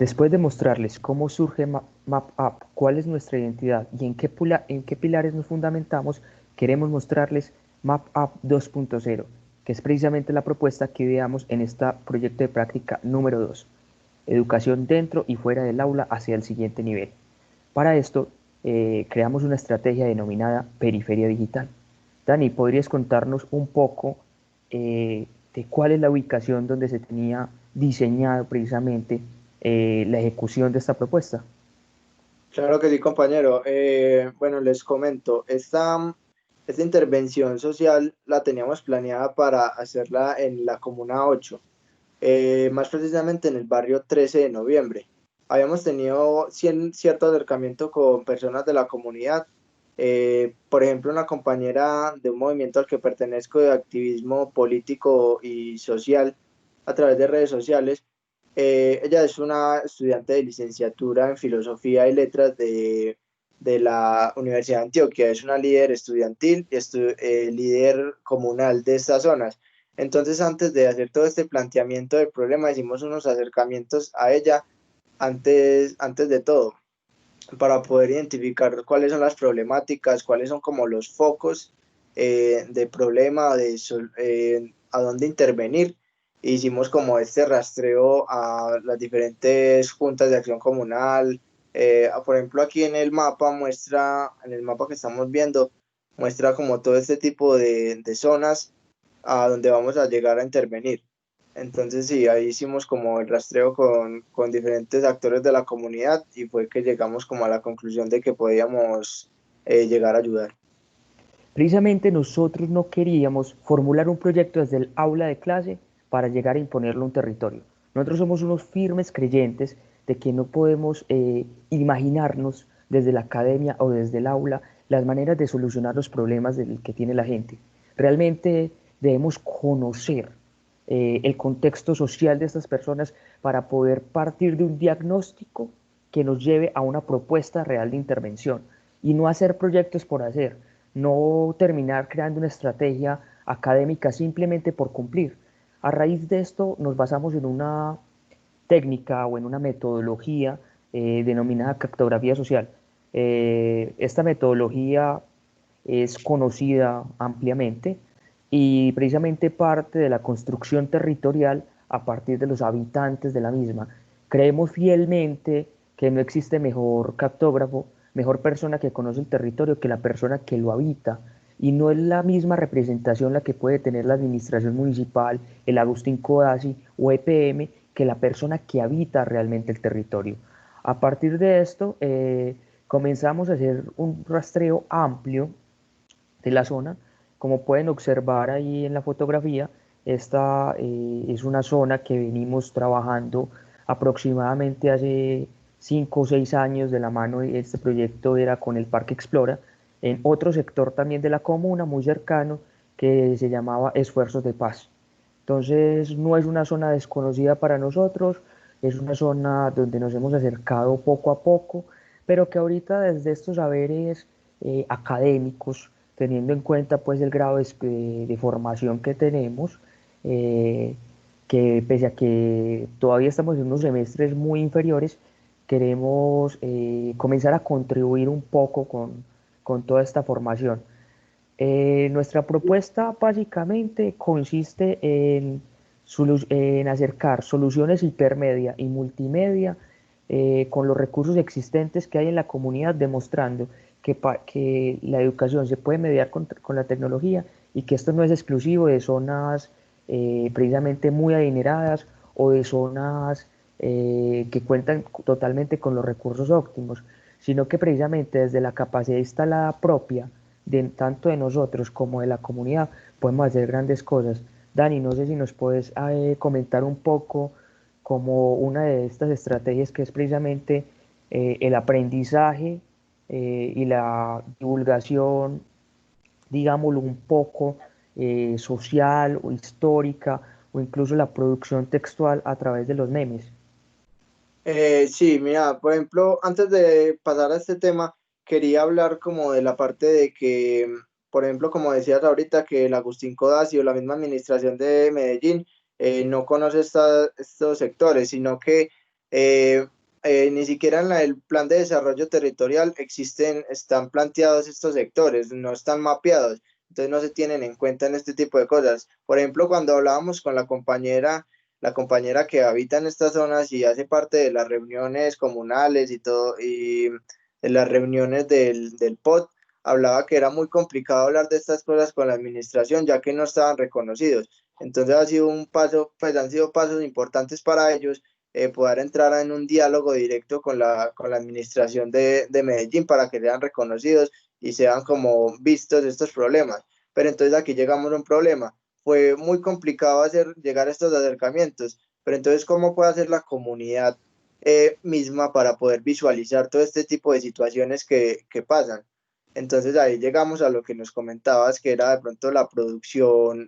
Después de mostrarles cómo surge MapApp, cuál es nuestra identidad y en qué pilares nos fundamentamos, queremos mostrarles MapApp 2.0, que es precisamente la propuesta que ideamos en este proyecto de práctica número 2, educación dentro y fuera del aula hacia el siguiente nivel. Para esto, creamos una estrategia denominada periferia digital. Dani, ¿podrías contarnos un poco de cuál es la ubicación donde se tenía diseñado precisamente la ejecución de esta propuesta? Claro que sí, compañero. Bueno, les comento, esta intervención social la teníamos planeada para hacerla en la Comuna 8, más precisamente en el barrio 13 de noviembre. Habíamos tenido cierto acercamiento con personas de la comunidad, por ejemplo, una compañera de un movimiento al que pertenezco de activismo político y social a través de redes sociales. Ella es una estudiante de licenciatura en Filosofía y Letras de la Universidad de Antioquia. Es una líder estudiantil y líder comunal de estas zonas. Entonces, antes de hacer todo este planteamiento del problema, hicimos unos acercamientos a ella antes de todo, para poder identificar cuáles son las problemáticas, cuáles son como los focos de problema, a dónde intervenir. Hicimos como este rastreo a las diferentes juntas de acción comunal. Por ejemplo, aquí en el mapa en el mapa que estamos viendo, muestra como todo este tipo de zonas a donde vamos a llegar a intervenir. Entonces sí, ahí hicimos como el rastreo con diferentes actores de la comunidad y fue que llegamos como a la conclusión de que podíamos llegar a ayudar. Precisamente nosotros no queríamos formular un proyecto desde el aula de clase para llegar a imponerlo a un territorio. Nosotros somos unos firmes creyentes de que no podemos imaginarnos desde la academia o desde el aula las maneras de solucionar los problemas que tiene la gente. Realmente debemos conocer el contexto social de estas personas para poder partir de un diagnóstico que nos lleve a una propuesta real de intervención y no hacer proyectos por hacer, no terminar creando una estrategia académica simplemente por cumplir. A raíz de esto nos basamos en una técnica o en una metodología denominada cartografía social. Esta metodología es conocida ampliamente y precisamente parte de la construcción territorial a partir de los habitantes de la misma. Creemos fielmente que no existe mejor cartógrafo, mejor persona que conoce el territorio que la persona que lo habita. Y no es la misma representación la que puede tener la administración municipal, el Agustín Codazzi o EPM, que la persona que habita realmente el territorio. A partir de esto, comenzamos a hacer un rastreo amplio de la zona. Como pueden observar ahí en la fotografía, esta es una zona que venimos trabajando aproximadamente hace 5 o 6 años de la mano. De este proyecto era con el Parque Explora, en otro sector también de la comuna, muy cercano, que se llamaba Esfuerzos de Paz. Entonces no es una zona desconocida para nosotros, es una zona donde nos hemos acercado poco a poco, pero que ahorita desde estos saberes académicos, teniendo en cuenta pues el grado de formación que tenemos, eh, que pese a que todavía estamos en unos semestres muy inferiores, queremos comenzar a contribuir un poco con toda esta formación. Nuestra propuesta básicamente consiste en acercar soluciones hipermedia y multimedia con los recursos existentes que hay en la comunidad, demostrando que la educación se puede mediar con la tecnología y que esto no es exclusivo de zonas precisamente muy adineradas o de zonas que cuentan totalmente con los recursos óptimos, sino que precisamente desde la capacidad instalada propia, tanto de nosotros como de la comunidad, podemos hacer grandes cosas. Dani, no sé si nos puedes comentar un poco como una de estas estrategias que es precisamente el aprendizaje y la divulgación, digámoslo un poco, social o histórica o incluso la producción textual a través de los memes. Sí, mira, por ejemplo, antes de pasar a este tema, quería hablar como de la parte de que, por ejemplo, como decías ahorita, que el Agustín Codazzi o la misma administración de Medellín no conoce estos sectores, sino que Ni siquiera en el plan de desarrollo territorial están planteados estos sectores, no están mapeados, entonces no se tienen en cuenta en este tipo de cosas. Por ejemplo, cuando hablábamos con la compañera que habita en estas zonas y hace parte de las reuniones comunales y todo, y de las reuniones del POT, hablaba que era muy complicado hablar de estas cosas con la administración, ya que no estaban reconocidos. Entonces ha sido un paso, pues han sido pasos importantes para ellos, poder entrar en un diálogo directo con la administración de Medellín para que sean reconocidos y sean como vistos estos problemas. Pero entonces aquí llegamos a un problema. Fue muy complicado llegar a estos acercamientos, pero entonces, ¿cómo puede hacer la comunidad misma para poder visualizar todo este tipo de situaciones que pasan? Entonces ahí llegamos a lo que nos comentabas, que era de pronto la producción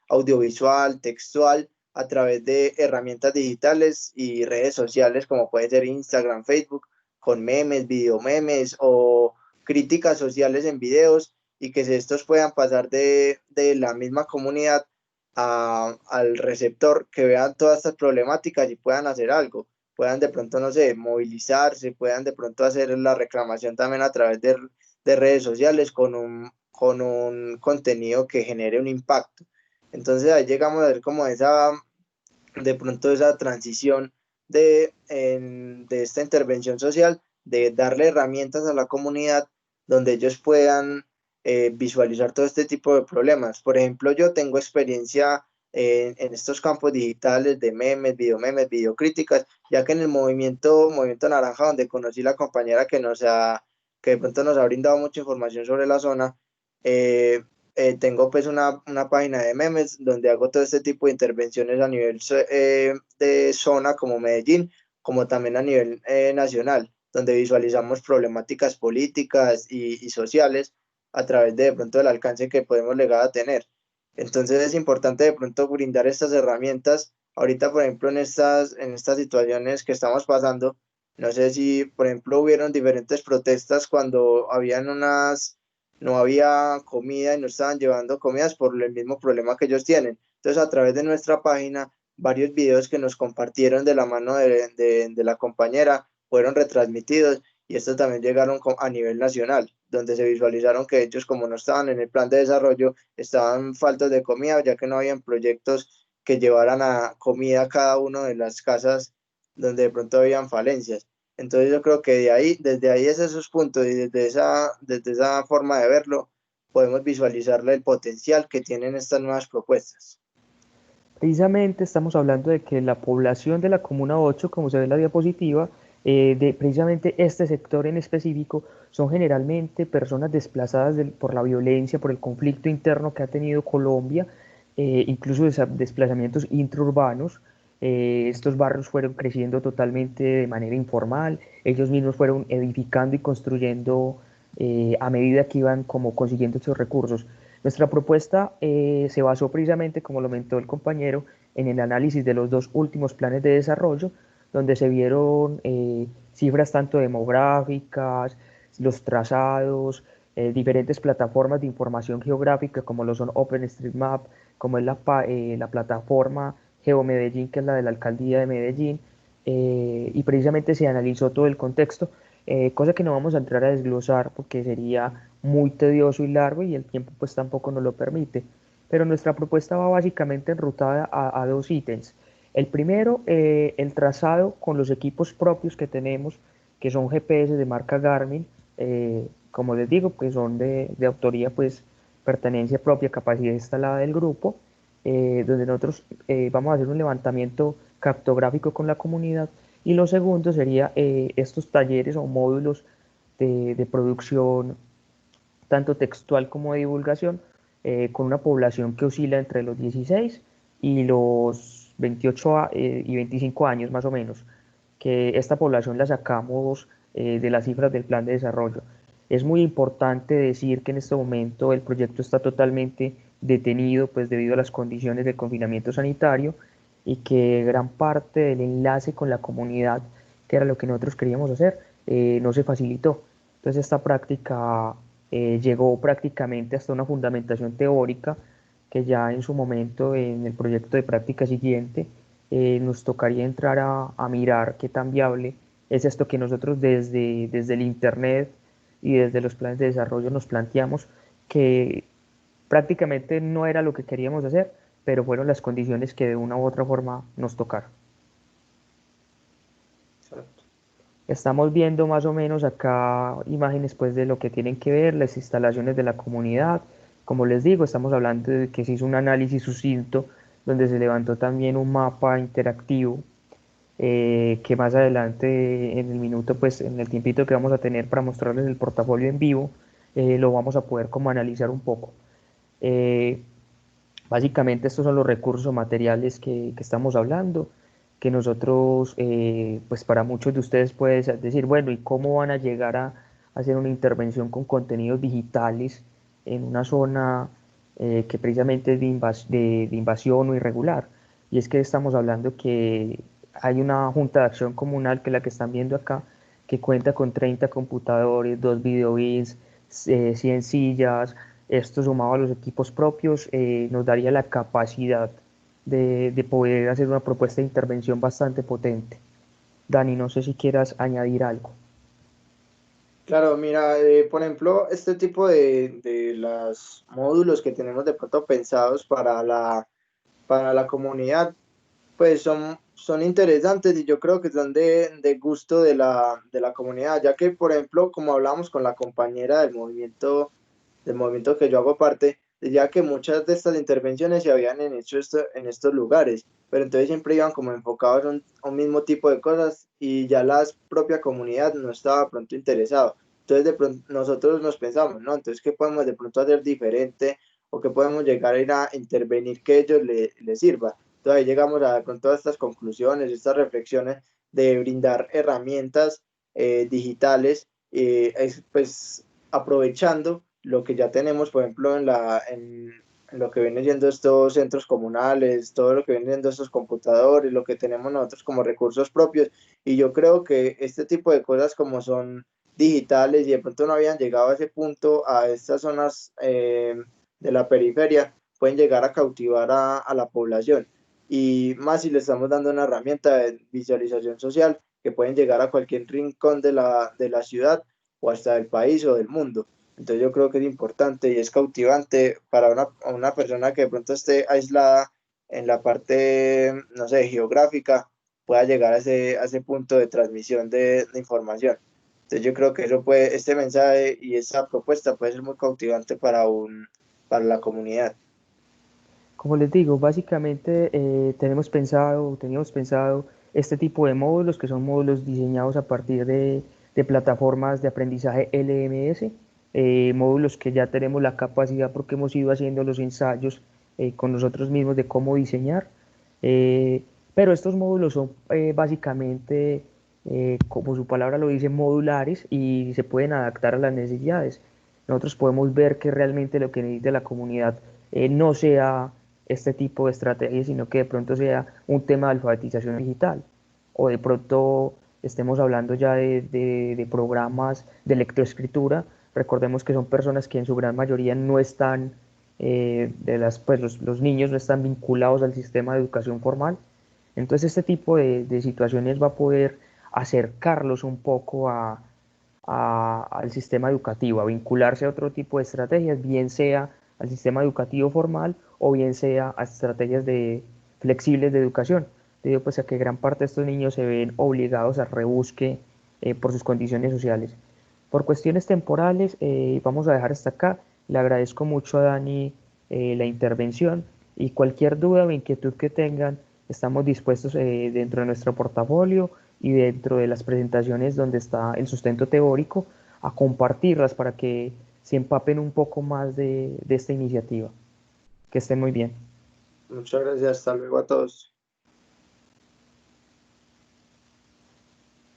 audiovisual, textual, a través de herramientas digitales y redes sociales como puede ser Instagram, Facebook, con memes, videomemes o críticas sociales en videos y que estos puedan pasar de la misma comunidad al receptor, que vean todas estas problemáticas y puedan hacer algo, puedan de pronto, no sé, movilizarse, puedan de pronto hacer la reclamación también a través de redes sociales con un contenido que genere un impacto. Entonces ahí llegamos a ver como de pronto esa transición de esta intervención social, de darle herramientas a la comunidad donde ellos puedan visualizar todo este tipo de problemas. Por ejemplo, yo tengo experiencia en estos campos digitales de memes, videomemes, videocríticas, ya que en el Movimiento Naranja, donde conocí la compañera que de pronto nos ha brindado mucha información sobre la zona, eh, tengo pues una página de memes donde hago todo este tipo de intervenciones a nivel de zona como Medellín, como también a nivel nacional, donde visualizamos problemáticas políticas y sociales a través de pronto del alcance que podemos llegar a tener. Entonces es importante de pronto brindar estas herramientas. Ahorita, por ejemplo, en estas situaciones que estamos pasando, no sé si, por ejemplo, hubieron diferentes protestas cuando no había comida y no estaban llevando comidas por el mismo problema que ellos tienen. Entonces, a través de nuestra página, varios videos que nos compartieron de la mano de la compañera fueron retransmitidos y estos también llegaron a nivel nacional, donde se visualizaron que ellos, como no estaban en el plan de desarrollo, estaban faltos de comida, ya que no habían proyectos que llevaran a comida a cada una de las casas donde de pronto habían falencias. Entonces yo creo que desde ahí es esos puntos y desde esa forma de verlo, podemos visualizarle el potencial que tienen estas nuevas propuestas. Precisamente estamos hablando de que la población de la Comuna 8, como se ve en la diapositiva, de precisamente este sector en específico, son generalmente personas desplazadas por la violencia, por el conflicto interno que ha tenido Colombia, incluso desplazamientos intraurbanos. Estos barrios fueron creciendo totalmente de manera informal, ellos mismos fueron edificando y construyendo a medida que iban como consiguiendo estos recursos. Nuestra propuesta se basó precisamente, como lo comentó el compañero, en el análisis de los dos últimos planes de desarrollo, donde se vieron cifras tanto demográficas, los trazados, diferentes plataformas de información geográfica, como lo son OpenStreetMap, como es la plataforma GeoMedellín, que es la de la Alcaldía de Medellín, y precisamente se analizó todo el contexto, cosa que no vamos a entrar a desglosar porque sería muy tedioso y largo y el tiempo pues tampoco nos lo permite. Pero nuestra propuesta va básicamente enrutada a dos ítems. El primero, el trazado con los equipos propios que tenemos, que son GPS de marca Garmin, como les digo, que son de autoría, pues pertenencia propia, capacidad instalada del grupo, donde nosotros vamos a hacer un levantamiento cartográfico con la comunidad. Y lo segundo sería estos talleres o módulos de producción tanto textual como de divulgación, con una población que oscila entre los 16 y los 28 y 25 años más o menos, que esta población la sacamos de las cifras del plan de desarrollo. Es muy importante decir que en este momento el proyecto está totalmente detenido pues debido a las condiciones de confinamiento sanitario y que gran parte del enlace con la comunidad, que era lo que nosotros queríamos hacer, no se facilitó. Entonces esta práctica llegó prácticamente hasta una fundamentación teórica que ya en su momento en el proyecto de práctica siguiente nos tocaría entrar a mirar qué tan viable es esto que nosotros desde el Internet y desde los planes de desarrollo nos planteamos, que prácticamente no era lo que queríamos hacer, pero fueron las condiciones que de una u otra forma nos tocaron. Exacto. Estamos viendo más o menos acá imágenes pues de lo que tienen que ver las instalaciones de la comunidad. Como les digo, estamos hablando de que se hizo un análisis sucinto donde se levantó también un mapa interactivo que más adelante en el minuto, pues en el tiempito que vamos a tener para mostrarles el portafolio en vivo, lo vamos a poder como analizar un poco. Eh, Básicamente estos son los recursos o materiales que estamos hablando, que nosotros, pues para muchos de ustedes puede decir, bueno, ¿y cómo van a llegar a hacer una intervención con contenidos digitales en una zona que precisamente es de invasión o irregular? Y es que estamos hablando que hay una junta de acción comunal, que es la que están viendo acá, que cuenta con 30 computadores, 2 videobins, 100 sillas. Esto sumado a los equipos propios nos daría la capacidad de poder hacer una propuesta de intervención bastante potente. Dani, no sé si quieras añadir algo. Claro, mira, por ejemplo, este tipo de los módulos que tenemos de pronto pensados para la comunidad, pues son interesantes y yo creo que son de gusto de la comunidad, ya que, por ejemplo, como hablamos con la compañera del movimiento que yo hago parte, ya que muchas de estas intervenciones se habían hecho en estos lugares, pero entonces siempre iban como enfocados a un mismo tipo de cosas y ya la propia comunidad no estaba pronto interesado. Entonces de pronto nosotros nos pensamos, ¿no? Entonces, ¿qué podemos de pronto hacer diferente o qué podemos llegar a ir a intervenir que ellos les sirva? Entonces ahí llegamos a de pronto a estas conclusiones, estas reflexiones de brindar herramientas digitales, pues aprovechando lo que ya tenemos, por ejemplo, en lo que vienen siendo estos centros comunales, todo lo que vienen siendo estos computadores, lo que tenemos nosotros como recursos propios. Y yo creo que este tipo de cosas como son digitales y de pronto no habían llegado a ese punto, a estas zonas de la periferia, pueden llegar a cautivar a la población. Y más si le estamos dando una herramienta de visualización social que pueden llegar a cualquier rincón de la ciudad o hasta del país o del mundo. Entonces yo creo que es importante y es cautivante para una persona que de pronto esté aislada en la parte, no sé, geográfica, pueda llegar a ese punto de transmisión de información. Entonces yo creo que eso puede, este mensaje y esa propuesta puede ser muy cautivante para la comunidad. Como les digo, básicamente teníamos pensado este tipo de módulos, que son módulos diseñados a partir de plataformas de aprendizaje LMS, módulos que ya tenemos la capacidad porque hemos ido haciendo los ensayos con nosotros mismos de cómo diseñar, eh, pero estos módulos son básicamente, como su palabra lo dice, modulares y se pueden adaptar a las necesidades. Nosotros podemos ver que realmente lo que necesita la comunidad no sea este tipo de estrategias, sino que de pronto sea un tema de alfabetización digital o de pronto estemos hablando ya de programas de lectoescritura. Recordemos que son personas que en su gran mayoría no están, pues los niños no están vinculados al sistema de educación formal. Entonces este tipo de situaciones va a poder acercarlos un poco al sistema educativo, a vincularse a otro tipo de estrategias, bien sea al sistema educativo formal o bien sea a estrategias flexibles de educación, debido pues a que gran parte de estos niños se ven obligados a rebusque por sus condiciones sociales. Por cuestiones temporales, vamos a dejar hasta acá. Le agradezco mucho a Dani la intervención y cualquier duda o inquietud que tengan, estamos dispuestos dentro de nuestro portafolio y dentro de las presentaciones donde está el sustento teórico a compartirlas para que se empapen un poco más de esta iniciativa. Que estén muy bien. Muchas gracias, hasta luego a todos.